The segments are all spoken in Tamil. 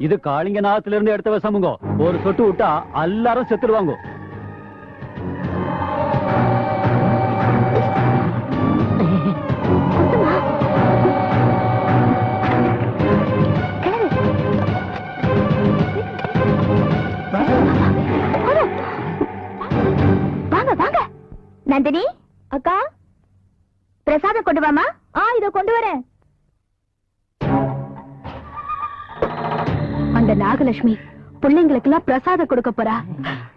இது காளிங்க நாத்துல இருந்து எடுத்த விஷமுங்க. ஒரு சொட்டு விட்டா எல்லாரும் செத்துருவாங்க. வாங்க வாங்க. நந்தினி அக்கா, பிரசாதம் கொண்டு வாமா. இதோ கொண்டு வரேன். அந்த நாகலட்சுமி பிள்ளைங்களுக்கு எல்லாம் பிரசாதம் கொடுக்க போறா.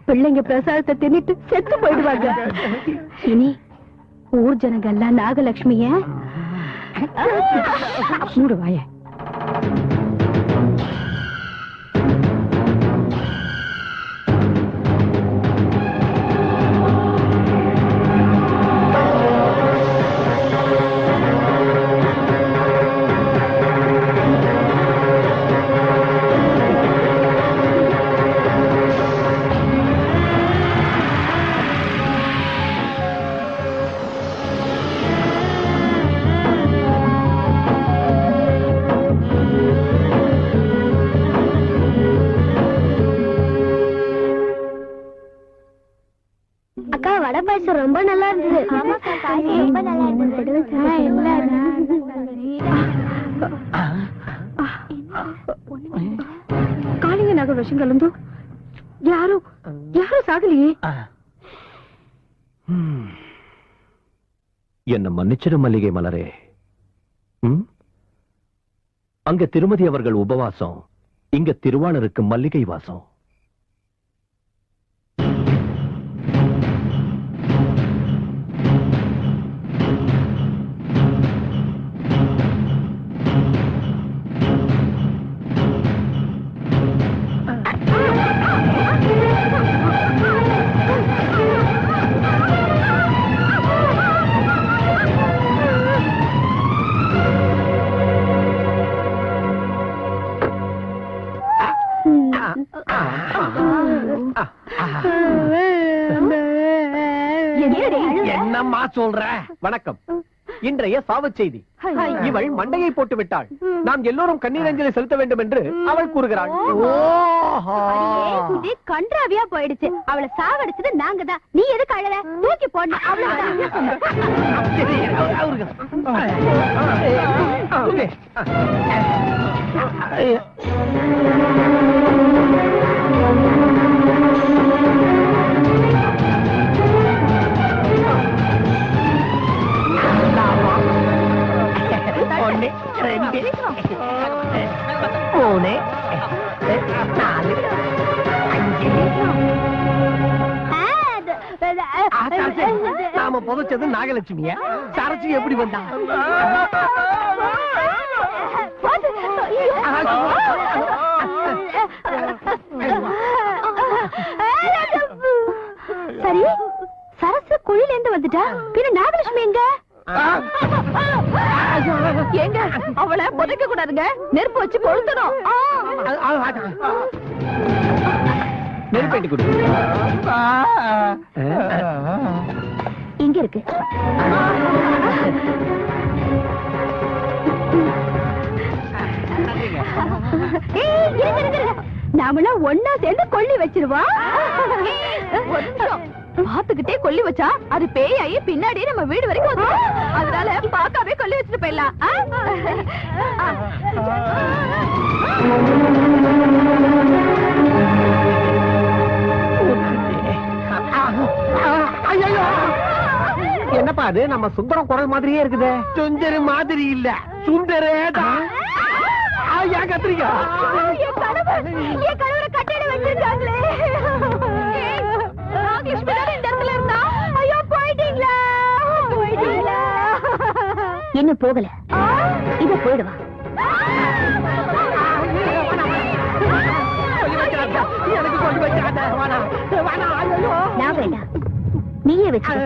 பிள்ளைங்க பிரசாதத்தை தின்னுட்டு செத்து போயிடுவாங்க. இனி ஊர் ஜனங்க எல்லாம் நாகலட்சுமிய மூடுவாய. ரொம்ப நல்லா இருந்தது. ரொம்ப நல்லா இருந்தது. காளிங்க நாக விஷம் கலந்து யாரும் சாகலையே. என்ன மன்னிச்சிடு மல்லிகை மலரே. அங்க திருமதி அவர்கள் உபவாசம், இங்க திருவாளருக்கு மல்லிகை வாசம். என்னம்மா சொல்ற? வணக்கம். இன்றைய சாவு செய்தி. இவள் மண்டையை போட்டு விட்டாள். நாம் எல்லோரும் கண்ணீரஞ்சலி செலுத்த வேண்டும் என்று அவள் கூறுகிறாள். கன்றாவியா போயிடுச்சு. அவளை சாவடிச்சது நாங்க தான். நீ எதுக்கு அழல? தூக்கி போடணும். ஒன்னு, ரெண்டு, மூணு, நாலு, அஞ்சு. நாம புதைச்சது நாகலட்சுமிய. சரச்சி எப்படி வந்தா? சரி, சரசு குழில இருந்து வந்துட்டா. பின்ன நாகலட்சுமி எங்க? எங்க அவளை புதைக்க கூடாதுங்க. நெருப்பு வச்சு கொளுத்தணும். நெருப்பேட்டி கொடு. இங்க இருக்கு. நாமெல்லாம் ஒன்னா சேர்ந்து கொல்லி வச்சிருவோம். பாத்துக்கிட்டே கொல்லி வச்சா அது பேயாயி பின்னாடியே நம்ம வீடு வரைக்கும் வந்துரும். அதனால பாக்காவே கொல்லி வச்சுட்டு போயிடலாம். என்னப்பா அது? நம்ம சுந்தரம் குரல் மாதிரியே இருக்குது. சுந்தர மாதிரி இல்ல, சுந்தரே தான். ஏன் கத்திரிக்கா? என் கணவரை கட்டிட வச்சிருக்காங்களே. இன்னும் போகல. இத போயிடுவா. நான் வேண்டாம், நீயே வச்சு.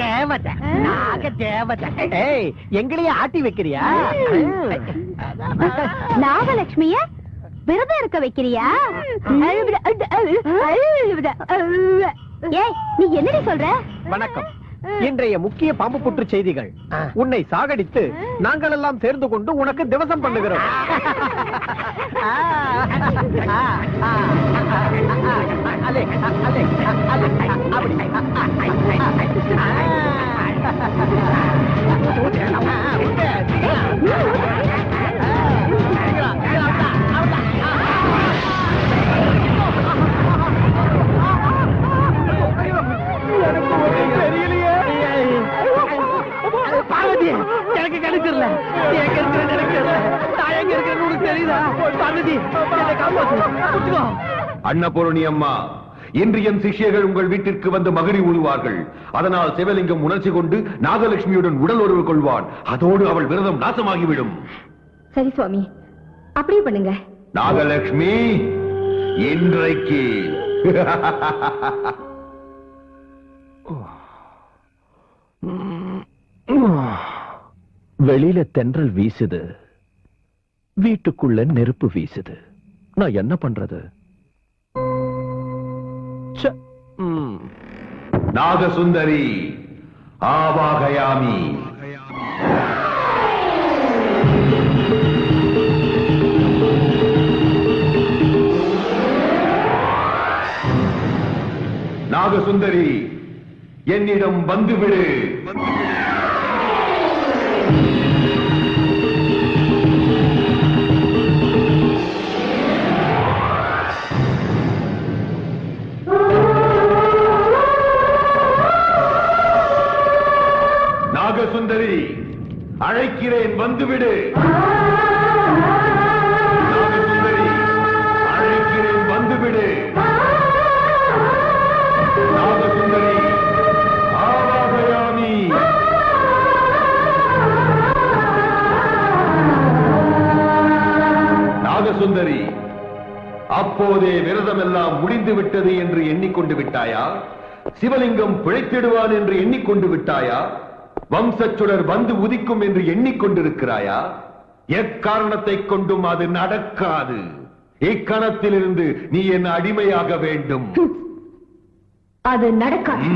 தேவதை நாக தேவதை. ஏய், எங்களையே ஆட்டி வைக்கிறியா? நாகலட்சுமிய விரதம் இருக்க வைக்கிறியா? ஏய், நீ என்னடி சொல்ற? வணக்கம். இன்றைய முக்கிய பாம்பு புற்று செய்திகள். உன்னை சாகடித்து நாங்கள் எல்லாம் சேர்ந்து கொண்டு உனக்கு திவசம் பண்ணுகிறோம். அலே, அலே, அலே, அப்படி. பார்வதி, எனக்கு கிடைச்சிடல. எங்க இருக்கிற நினைக்கிறேன். நான் எங்க இருக்கிறேன்னு உனக்கு தெரியுதா? பார்வதி, என்னை காப்பாத்து. அன்னபூரணி அம்மா, இன்று என் சிஷ்யர்கள் உங்கள் வீட்டிற்கு வந்து மகிழி ஊதுவார்கள். அதனால் சிவலிங்கம் உணர்ச்சி கொண்டு நாகலட்சுமியுடன் உடல் உறவு கொள்வான். அதோடு அவள் விரதம் நாசமாகிவிடும். சரி சுவாமி, அப்படியே பண்ணுங்க. நாகலட்சுமி, இன்றைக்கு வெளியில தென்றல் வீசுது, வீட்டுக்குள்ள நெருப்பு வீசுது. நான் என்ன பண்றது? நாகசுந்தரி ஆவாகயாமி. நாகசுந்தரி, என்னிடம் வந்துவிடு. நாகசுந்தரி, அழைக்கிறேன், வந்துவிடு. நாகசுந்தரி, அழைக்கிறேன், வந்துவிடு. நாகசுந்தரி ஆவாகயாமி. நாகசுந்தரி, அப்போதே விரதமெல்லாம் முடிந்து விட்டது என்று எண்ணிக்கொண்டு விட்டாயா? சிவலிங்கம் பிழைத்திடுவான் என்று எண்ணிக்கொண்டு விட்டாயா? வம்சச்சுடர் வந்து உதிக்கும் என்று எண்ணிக்கொண்டிருக்கிறாயா? எக்காரணத்தை கொண்டும் அது நடக்காது. இக்கணத்திலிருந்து நீ என் அடிமையாக வேண்டும். அது நடக்காது.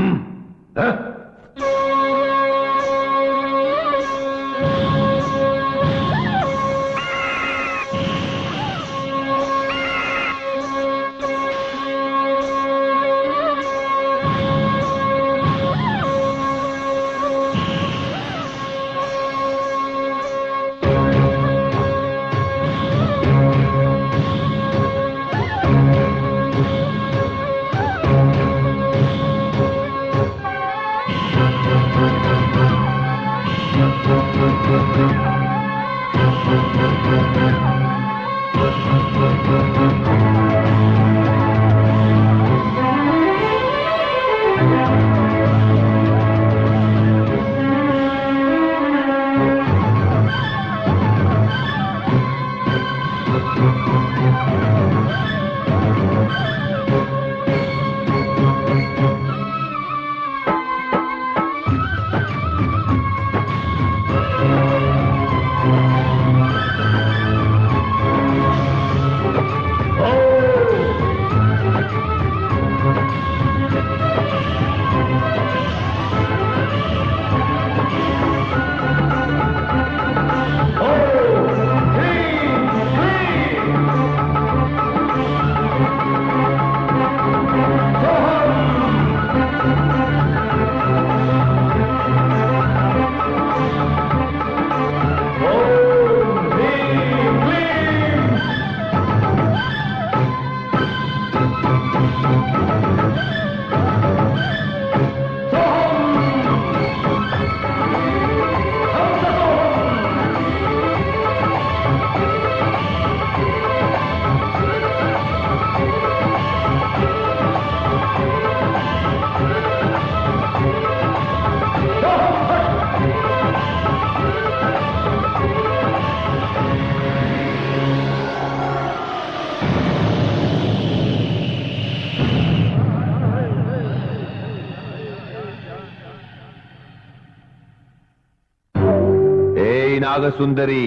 நாகசுந்தரி,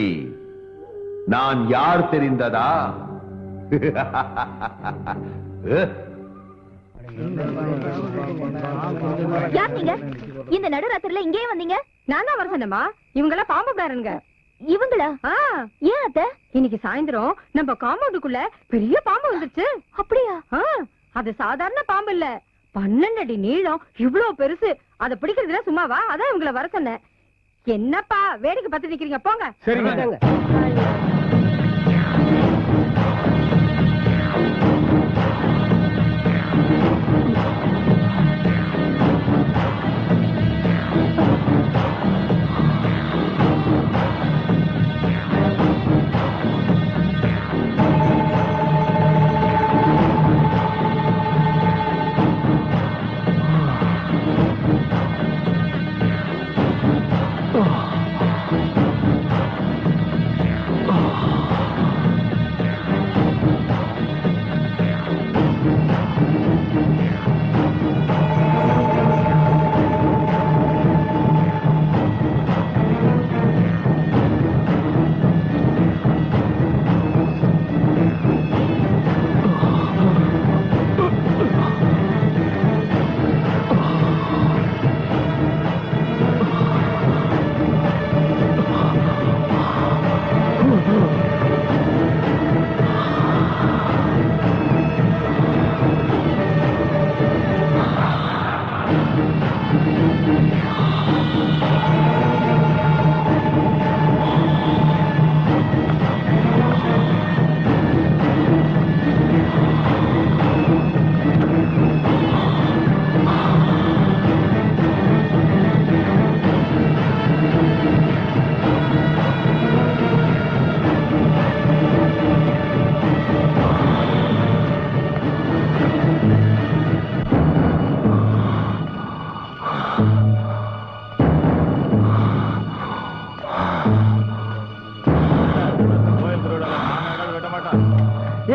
நான் யார் தெரிந்ததா? யார் நீங்க? இந்த நடுராத்திரில இங்கே வந்தீங்க? நான் தான் வர சொன்னேம்மா. இவங்கள பாம்பு பிடாருங்க. இவங்களா? ஏன் அத்தை? இன்னைக்கு சாயந்தரம் நம்ம காம்பவுண்டுக்குள்ள பெரிய பாம்பு வந்துருச்சு. அப்படியா? அது சாதாரண பாம்பு இல்ல, 12 அடி நீளம், இவ்வளவு பெருசு. அதை பிடிக்கிறதுல சும்மாவா? அதான் இவங்கள வர சொன்னேன். என்னப்பா வேடிக்கை பார்த்து நிக்கிறீங்க, போங்க. சரிங்க.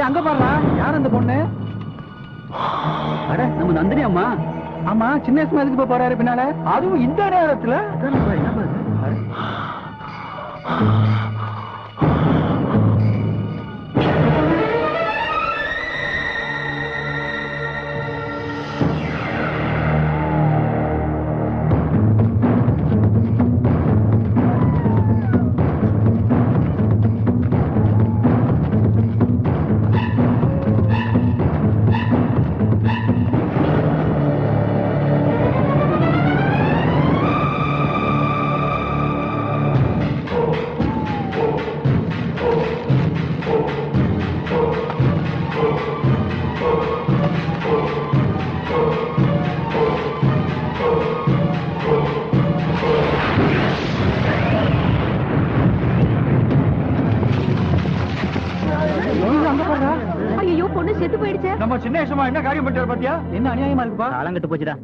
அங்க பாருடா, யார் அந்த பொண்ணு? அட, நம்ம நந்தினி அம்மா. ஆமா, சின்ன வயசுல எதுக்கு போறாரு பின்னால, அதுவும் இந்த நேரத்துல? ஐயோ, பொண்ணு செத்து போயிடுச்சு. நம்ம சின்ன வயசுமா என்ன காரியம் பண்ணிட்டாரு பாத்தியா? என்ன அநியாயமா இருக்குப்பா. காலங்கட்டு போச்சுடா.